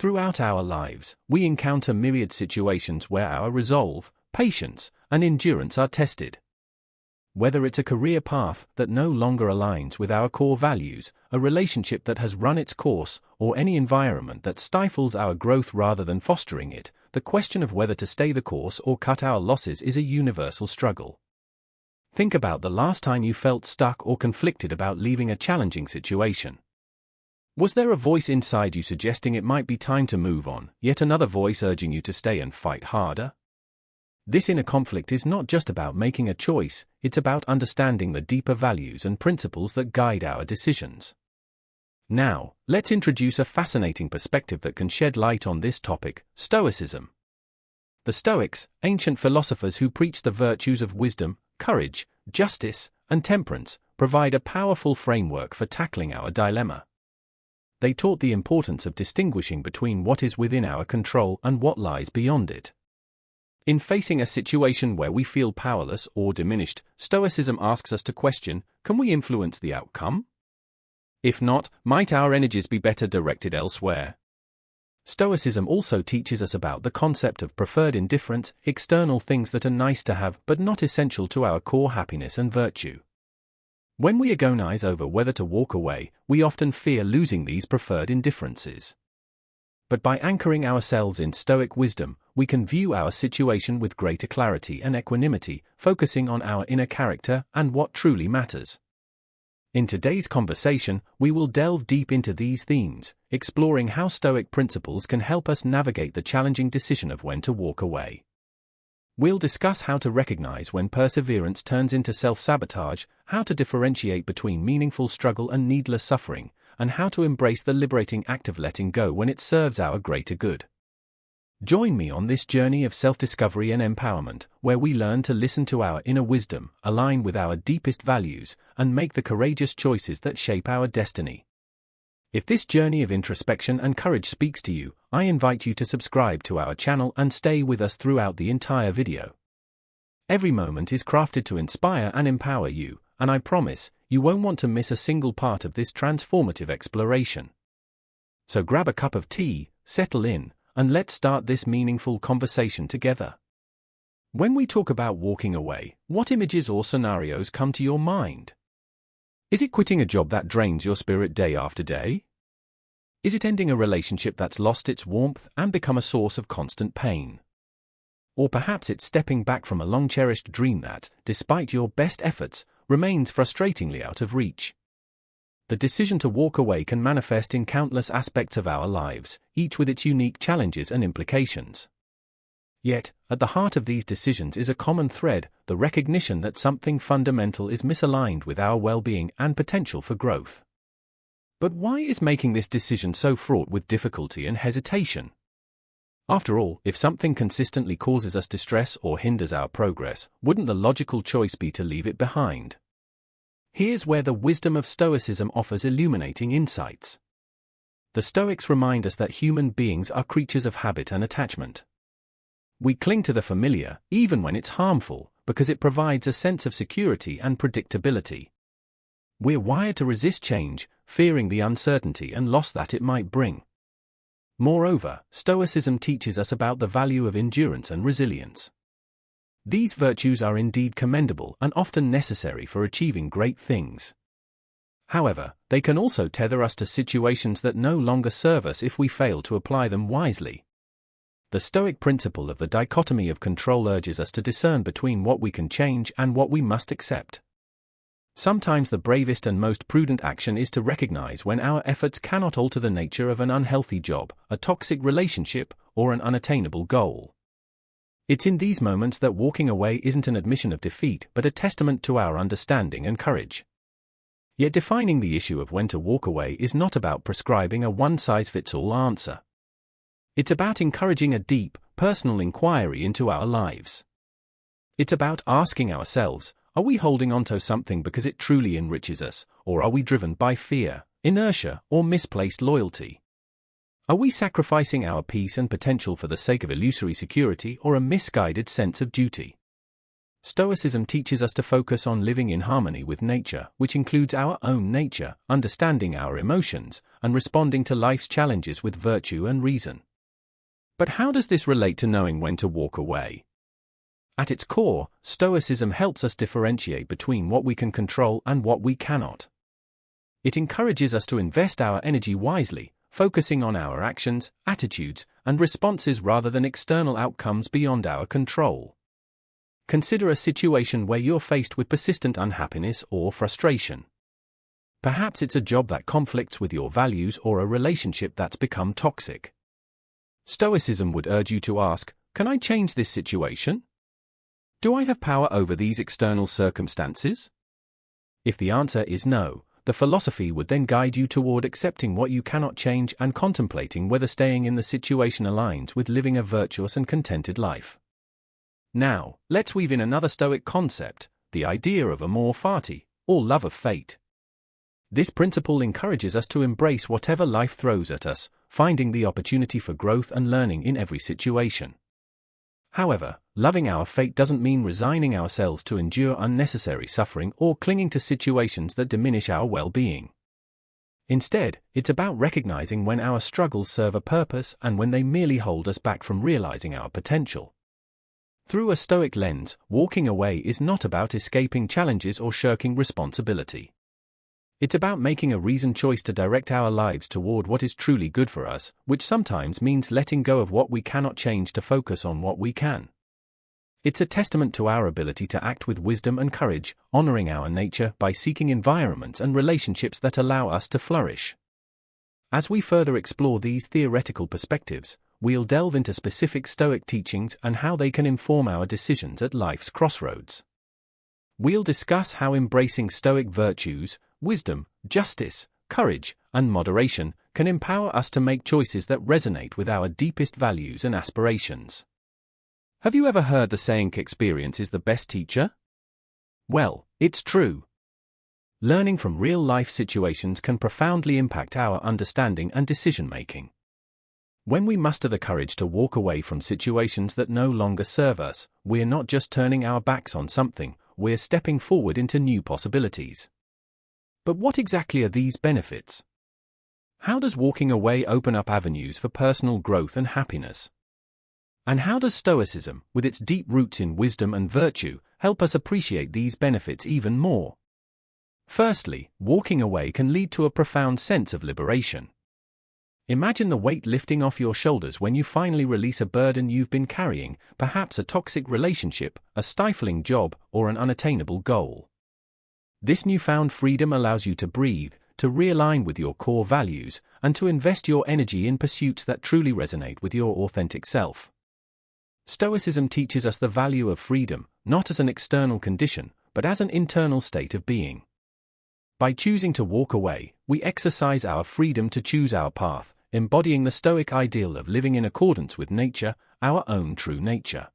Throughout our lives, we encounter myriad situations where our resolve, patience, and endurance are tested. Whether it's a career path that no longer aligns with our core values, a relationship that has run its course, or any environment that stifles our growth rather than fostering it, the question of whether to stay the course or cut our losses is a universal struggle. Think about the last time you felt stuck or conflicted about leaving a challenging situation. Was there a voice inside you suggesting it might be time to move on, yet another voice urging you to stay and fight harder? This inner conflict is not just about making a choice, it's about understanding the deeper values and principles that guide our decisions. Now, let's introduce a fascinating perspective that can shed light on this topic: Stoicism. The Stoics, ancient philosophers who preached the virtues of wisdom, courage, justice, and temperance, provide a powerful framework for tackling our dilemma. They taught the importance of distinguishing between what is within our control and what lies beyond it. In facing a situation where we feel powerless or diminished, Stoicism asks us to question, can we influence the outcome? If not, might our energies be better directed elsewhere? Stoicism also teaches us about the concept of preferred indifference, external things that are nice to have but not essential to our core happiness and virtue. When we agonize over whether to walk away, we often fear losing these preferred indifferences. But by anchoring ourselves in Stoic wisdom, we can view our situation with greater clarity and equanimity, focusing on our inner character and what truly matters. In today's conversation, we will delve deep into these themes, exploring how Stoic principles can help us navigate the challenging decision of when to walk away. We'll discuss how to recognize when perseverance turns into self-sabotage, how to differentiate between meaningful struggle and needless suffering, and how to embrace the liberating act of letting go when it serves our greater good. Join me on this journey of self-discovery and empowerment, where we learn to listen to our inner wisdom, align with our deepest values, and make the courageous choices that shape our destiny. If this journey of introspection and courage speaks to you, I invite you to subscribe to our channel and stay with us throughout the entire video. Every moment is crafted to inspire and empower you, and I promise, you won't want to miss a single part of this transformative exploration. So grab a cup of tea, settle in, and let's start this meaningful conversation together. When we talk about walking away, what images or scenarios come to your mind? Is it quitting a job that drains your spirit day after day? Is it ending a relationship that's lost its warmth and become a source of constant pain? Or perhaps it's stepping back from a long-cherished dream that, despite your best efforts, remains frustratingly out of reach. The decision to walk away can manifest in countless aspects of our lives, each with its unique challenges and implications. Yet, at the heart of these decisions is a common thread: the recognition that something fundamental is misaligned with our well-being and potential for growth. But why is making this decision so fraught with difficulty and hesitation? After all, if something consistently causes us distress or hinders our progress, wouldn't the logical choice be to leave it behind? Here's where the wisdom of Stoicism offers illuminating insights. The Stoics remind us that human beings are creatures of habit and attachment. We cling to the familiar, even when it's harmful, because it provides a sense of security and predictability. We're wired to resist change, fearing the uncertainty and loss that it might bring. Moreover, Stoicism teaches us about the value of endurance and resilience. These virtues are indeed commendable and often necessary for achieving great things. However, they can also tether us to situations that no longer serve us if we fail to apply them wisely. The Stoic principle of the dichotomy of control urges us to discern between what we can change and what we must accept. Sometimes the bravest and most prudent action is to recognize when our efforts cannot alter the nature of an unhealthy job, a toxic relationship, or an unattainable goal. It's in these moments that walking away isn't an admission of defeat but a testament to our understanding and courage. Yet defining the issue of when to walk away is not about prescribing a one-size-fits-all answer. It's about encouraging a deep, personal inquiry into our lives. It's about asking ourselves, are we holding on to something because it truly enriches us, or are we driven by fear, inertia, or misplaced loyalty? Are we sacrificing our peace and potential for the sake of illusory security or a misguided sense of duty? Stoicism teaches us to focus on living in harmony with nature, which includes our own nature, understanding our emotions, and responding to life's challenges with virtue and reason. But how does this relate to knowing when to walk away? At its core, Stoicism helps us differentiate between what we can control and what we cannot. It encourages us to invest our energy wisely, focusing on our actions, attitudes, and responses rather than external outcomes beyond our control. Consider a situation where you're faced with persistent unhappiness or frustration. Perhaps it's a job that conflicts with your values or a relationship that's become toxic. Stoicism would urge you to ask, can I change this situation? Do I have power over these external circumstances? If the answer is no, the philosophy would then guide you toward accepting what you cannot change and contemplating whether staying in the situation aligns with living a virtuous and contented life. Now, let's weave in another Stoic concept, the idea of amor fati, or love of fate. This principle encourages us to embrace whatever life throws at us, finding the opportunity for growth and learning in every situation. However, loving our fate doesn't mean resigning ourselves to endure unnecessary suffering or clinging to situations that diminish our well-being. Instead, it's about recognizing when our struggles serve a purpose and when they merely hold us back from realizing our potential. Through a Stoic lens, walking away is not about escaping challenges or shirking responsibility. It's about making a reasoned choice to direct our lives toward what is truly good for us, which sometimes means letting go of what we cannot change to focus on what we can. It's a testament to our ability to act with wisdom and courage, honoring our nature by seeking environments and relationships that allow us to flourish. As we further explore these theoretical perspectives, we'll delve into specific Stoic teachings and how they can inform our decisions at life's crossroads. We'll discuss how embracing Stoic virtues, wisdom, justice, courage, and moderation can empower us to make choices that resonate with our deepest values and aspirations. Have you ever heard the saying, experience is the best teacher? Well, it's true. Learning from real-life situations can profoundly impact our understanding and decision-making. When we muster the courage to walk away from situations that no longer serve us, we're not just turning our backs on something, we're stepping forward into new possibilities. But what exactly are these benefits? How does walking away open up avenues for personal growth and happiness? And how does Stoicism, with its deep roots in wisdom and virtue, help us appreciate these benefits even more? Firstly, walking away can lead to a profound sense of liberation. Imagine the weight lifting off your shoulders when you finally release a burden you've been carrying, perhaps a toxic relationship, a stifling job, or an unattainable goal. This newfound freedom allows you to breathe, to realign with your core values, and to invest your energy in pursuits that truly resonate with your authentic self. Stoicism teaches us the value of freedom, not as an external condition, but as an internal state of being. By choosing to walk away, we exercise our freedom to choose our path, embodying the Stoic ideal of living in accordance with nature, our own true nature.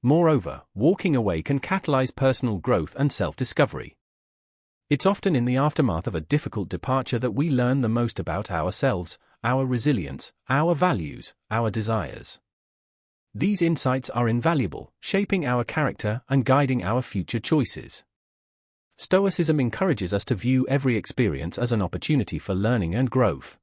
Moreover, walking away can catalyze personal growth and self-discovery. It's often in the aftermath of a difficult departure that we learn the most about ourselves, our resilience, our values, our desires. These insights are invaluable, shaping our character and guiding our future choices. Stoicism encourages us to view every experience as an opportunity for learning and growth.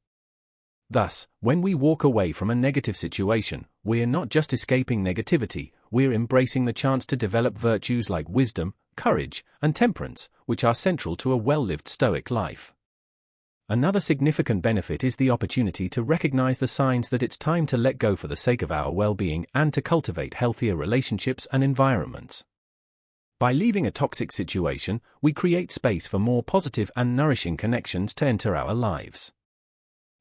Thus, when we walk away from a negative situation, we're not just escaping negativity, we're embracing the chance to develop virtues like wisdom, courage, and temperance, which are central to a well-lived Stoic life. Another significant benefit is the opportunity to recognize the signs that it's time to let go for the sake of our well-being and to cultivate healthier relationships and environments. By leaving a toxic situation, we create space for more positive and nourishing connections to enter our lives.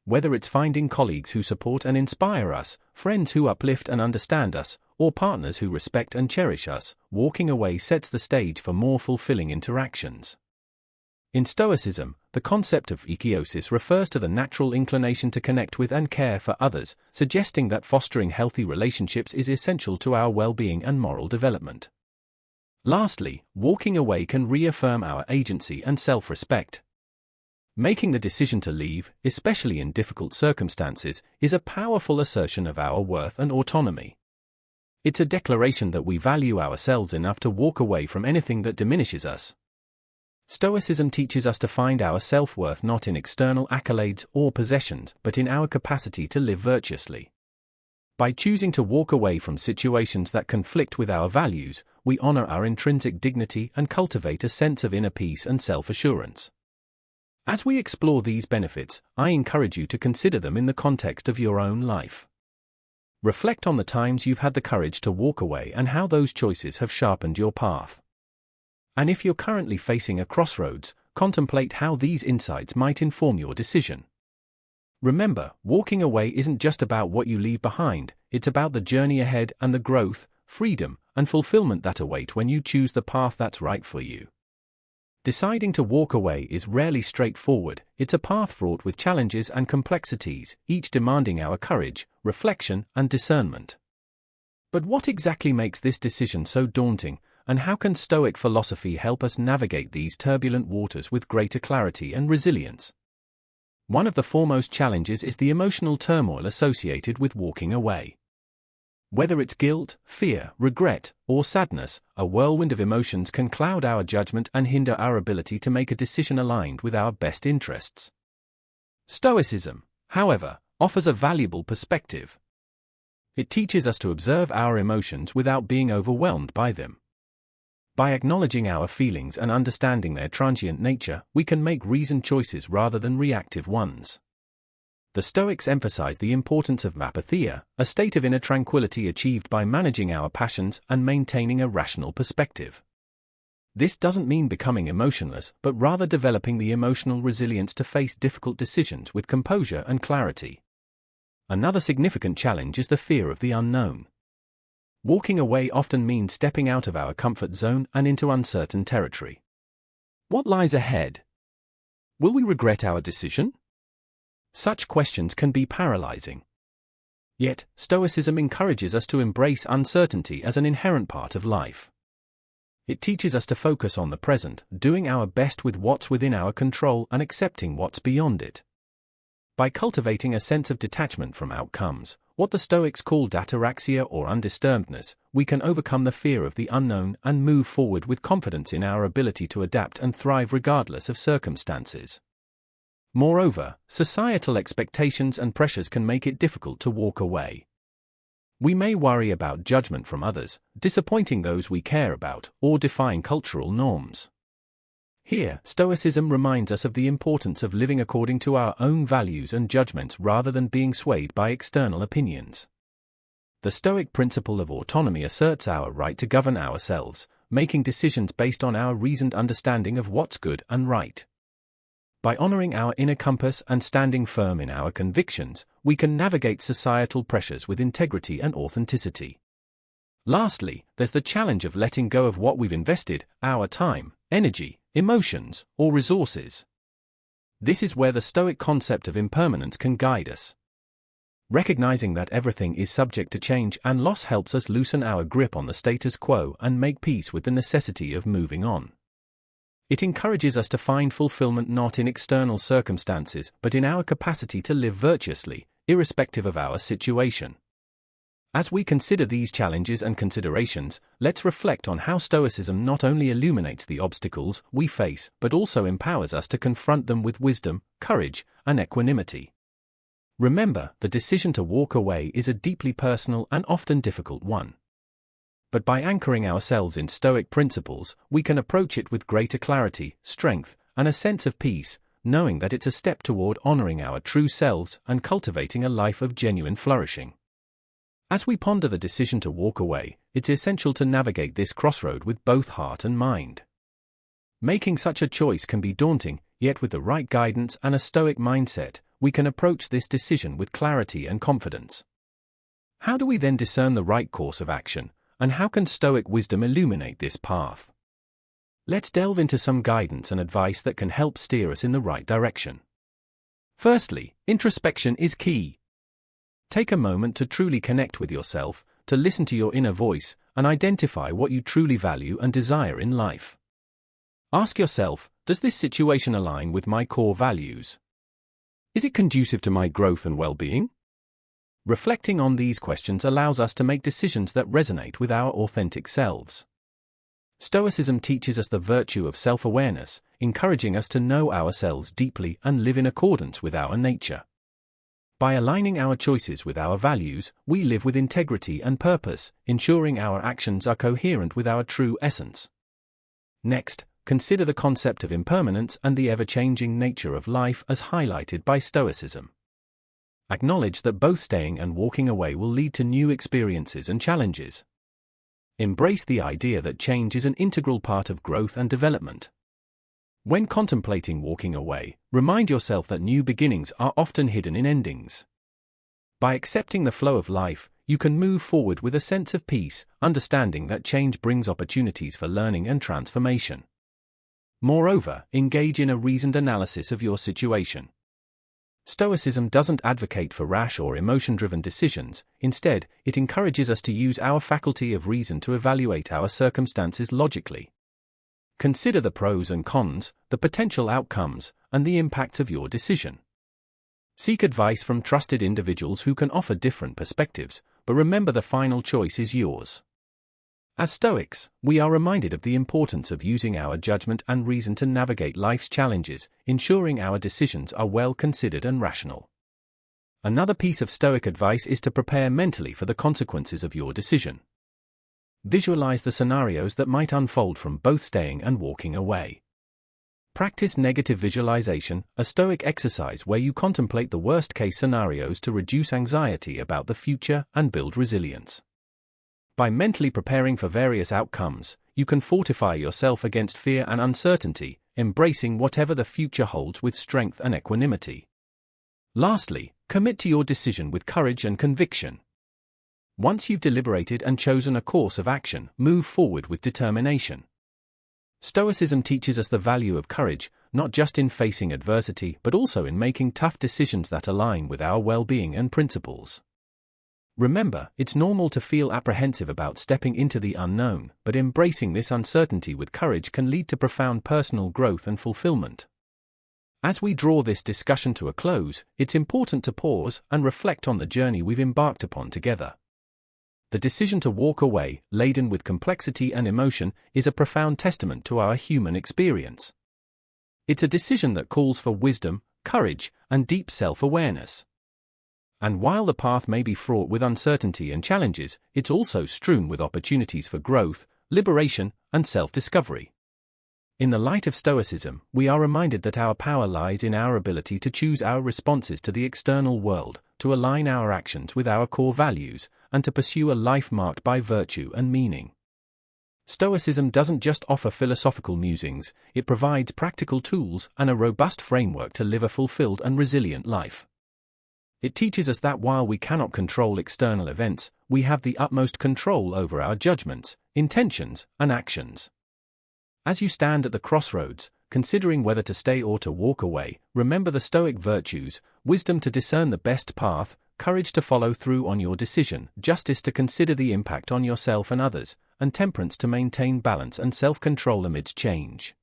Whether it's finding colleagues who support and inspire us, friends who uplift and understand us, or partners who respect and cherish us, walking away sets the stage for more fulfilling interactions. In Stoicism, the concept of elusive refers to the natural inclination to connect with and care for others, suggesting that fostering healthy relationships is essential to our well-being and moral development. Lastly, walking away can reaffirm our agency and self-respect. Making the decision to leave, especially in difficult circumstances, is a powerful assertion of our worth and autonomy. It's a declaration that we value ourselves enough to walk away from anything that diminishes us. Stoicism teaches us to find our self-worth not in external accolades or possessions, but in our capacity to live virtuously. By choosing to walk away from situations that conflict with our values, we honor our intrinsic dignity and cultivate a sense of inner peace and self-assurance. As we explore these benefits, I encourage you to consider them in the context of your own life. Reflect on the times you've had the courage to walk away and how those choices have sharpened your path. And if you're currently facing a crossroads, contemplate how these insights might inform your decision. Remember, walking away isn't just about what you leave behind, it's about the journey ahead and the growth, freedom, and fulfillment that await when you choose the path that's right for you. Deciding to walk away is rarely straightforward. It's a path fraught with challenges and complexities, each demanding our courage, reflection, and discernment. But what exactly makes this decision so daunting, and how can Stoic philosophy help us navigate these turbulent waters with greater clarity and resilience? One of the foremost challenges is the emotional turmoil associated with walking away. Whether it's guilt, fear, regret, or sadness, a whirlwind of emotions can cloud our judgment and hinder our ability to make a decision aligned with our best interests. Stoicism, however, offers a valuable perspective. It teaches us to observe our emotions without being overwhelmed by them. By acknowledging our feelings and understanding their transient nature, we can make reasoned choices rather than reactive ones. The Stoics emphasize the importance of apatheia, a state of inner tranquility achieved by managing our passions and maintaining a rational perspective. This doesn't mean becoming emotionless, but rather developing the emotional resilience to face difficult decisions with composure and clarity. Another significant challenge is the fear of the unknown. Walking away often means stepping out of our comfort zone and into uncertain territory. What lies ahead? Will we regret our decision? Such questions can be paralyzing. Yet, Stoicism encourages us to embrace uncertainty as an inherent part of life. It teaches us to focus on the present, doing our best with what's within our control and accepting what's beyond it. By cultivating a sense of detachment from outcomes, what the Stoics call ataraxia or undisturbedness, we can overcome the fear of the unknown and move forward with confidence in our ability to adapt and thrive regardless of circumstances. Moreover, societal expectations and pressures can make it difficult to walk away. We may worry about judgment from others, disappointing those we care about, or defying cultural norms. Here, Stoicism reminds us of the importance of living according to our own values and judgments rather than being swayed by external opinions. The Stoic principle of autonomy asserts our right to govern ourselves, making decisions based on our reasoned understanding of what's good and right. By honoring our inner compass and standing firm in our convictions, we can navigate societal pressures with integrity and authenticity. Lastly, there's the challenge of letting go of what we've invested, our time, energy, emotions, or resources. This is where the Stoic concept of impermanence can guide us. Recognizing that everything is subject to change and loss helps us loosen our grip on the status quo and make peace with the necessity of moving on. It encourages us to find fulfillment not in external circumstances but in our capacity to live virtuously, irrespective of our situation. As we consider these challenges and considerations, let's reflect on how Stoicism not only illuminates the obstacles we face but also empowers us to confront them with wisdom, courage, and equanimity. Remember, the decision to walk away is a deeply personal and often difficult one. But by anchoring ourselves in Stoic principles, we can approach it with greater clarity, strength, and a sense of peace, knowing that it's a step toward honoring our true selves and cultivating a life of genuine flourishing. As we ponder the decision to walk away, it's essential to navigate this crossroad with both heart and mind. Making such a choice can be daunting, yet with the right guidance and a Stoic mindset, we can approach this decision with clarity and confidence. How do we then discern the right course of action, and how can Stoic wisdom illuminate this path? Let's delve into some guidance and advice that can help steer us in the right direction. Firstly, introspection is key. Take a moment to truly connect with yourself, to listen to your inner voice, and identify what you truly value and desire in life. Ask yourself, does this situation align with my core values? Is it conducive to my growth and well-being? Reflecting on these questions allows us to make decisions that resonate with our authentic selves. Stoicism teaches us the virtue of self-awareness, encouraging us to know ourselves deeply and live in accordance with our nature. By aligning our choices with our values, we live with integrity and purpose, ensuring our actions are coherent with our true essence. Next, consider the concept of impermanence and the ever-changing nature of life as highlighted by Stoicism. Acknowledge that both staying and walking away will lead to new experiences and challenges. Embrace the idea that change is an integral part of growth and development. When contemplating walking away, remind yourself that new beginnings are often hidden in endings. By accepting the flow of life, you can move forward with a sense of peace, understanding that change brings opportunities for learning and transformation. Moreover, engage in a reasoned analysis of your situation. Stoicism doesn't advocate for rash or emotion-driven decisions. Instead, it encourages us to use our faculty of reason to evaluate our circumstances logically. Consider the pros and cons, the potential outcomes, and the impacts of your decision. Seek advice from trusted individuals who can offer different perspectives, but remember the final choice is yours. As Stoics, we are reminded of the importance of using our judgment and reason to navigate life's challenges, ensuring our decisions are well considered and rational. Another piece of Stoic advice is to prepare mentally for the consequences of your decision. Visualize the scenarios that might unfold from both staying and walking away. Practice negative visualization, a Stoic exercise where you contemplate the worst-case scenarios to reduce anxiety about the future and build resilience. By mentally preparing for various outcomes, you can fortify yourself against fear and uncertainty, embracing whatever the future holds with strength and equanimity. Lastly, commit to your decision with courage and conviction. Once you've deliberated and chosen a course of action, move forward with determination. Stoicism teaches us the value of courage, not just in facing adversity but also in making tough decisions that align with our well-being and principles. Remember, it's normal to feel apprehensive about stepping into the unknown, but embracing this uncertainty with courage can lead to profound personal growth and fulfillment. As we draw this discussion to a close, it's important to pause and reflect on the journey we've embarked upon together. The decision to walk away, laden with complexity and emotion, is a profound testament to our human experience. It's a decision that calls for wisdom, courage, and deep self-awareness. And while the path may be fraught with uncertainty and challenges, it's also strewn with opportunities for growth, liberation, and self-discovery. In the light of Stoicism, we are reminded that our power lies in our ability to choose our responses to the external world, to align our actions with our core values, and to pursue a life marked by virtue and meaning. Stoicism doesn't just offer philosophical musings, it provides practical tools and a robust framework to live a fulfilled and resilient life. It teaches us that while we cannot control external events, we have the utmost control over our judgments, intentions, and actions. As you stand at the crossroads, considering whether to stay or to walk away, remember the Stoic virtues: wisdom to discern the best path, courage to follow through on your decision, justice to consider the impact on yourself and others, and temperance to maintain balance and self-control amidst change.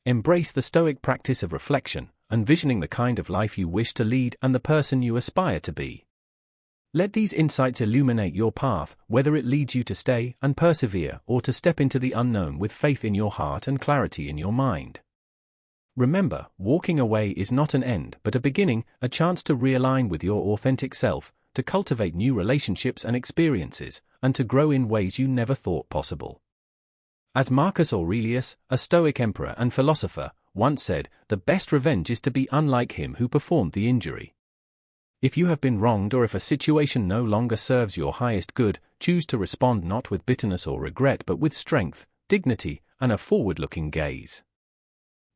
Embrace the Stoic practice of reflection, envisioning the kind of life you wish to lead and the person you aspire to be. Let these insights illuminate your path, whether it leads you to stay and persevere or to step into the unknown with faith in your heart and clarity in your mind. Remember, walking away is not an end but a beginning, a chance to realign with your authentic self, to cultivate new relationships and experiences, and to grow in ways you never thought possible. As Marcus Aurelius, a Stoic emperor and philosopher, once said, "The best revenge is to be unlike him who performed the injury." If you have been wronged or if a situation no longer serves your highest good, choose to respond not with bitterness or regret but with strength, dignity, and a forward-looking gaze.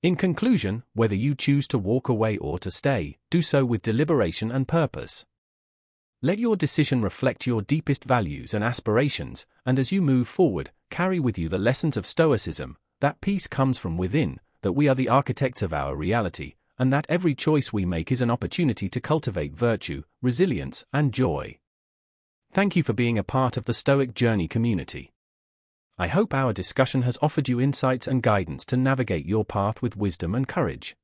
In conclusion, whether you choose to walk away or to stay, do so with deliberation and purpose. Let your decision reflect your deepest values and aspirations, and as you move forward, carry with you the lessons of Stoicism, that peace comes from within, that we are the architects of our reality, and that every choice we make is an opportunity to cultivate virtue, resilience, and joy. Thank you for being a part of the Stoic Journey community. I hope our discussion has offered you insights and guidance to navigate your path with wisdom and courage.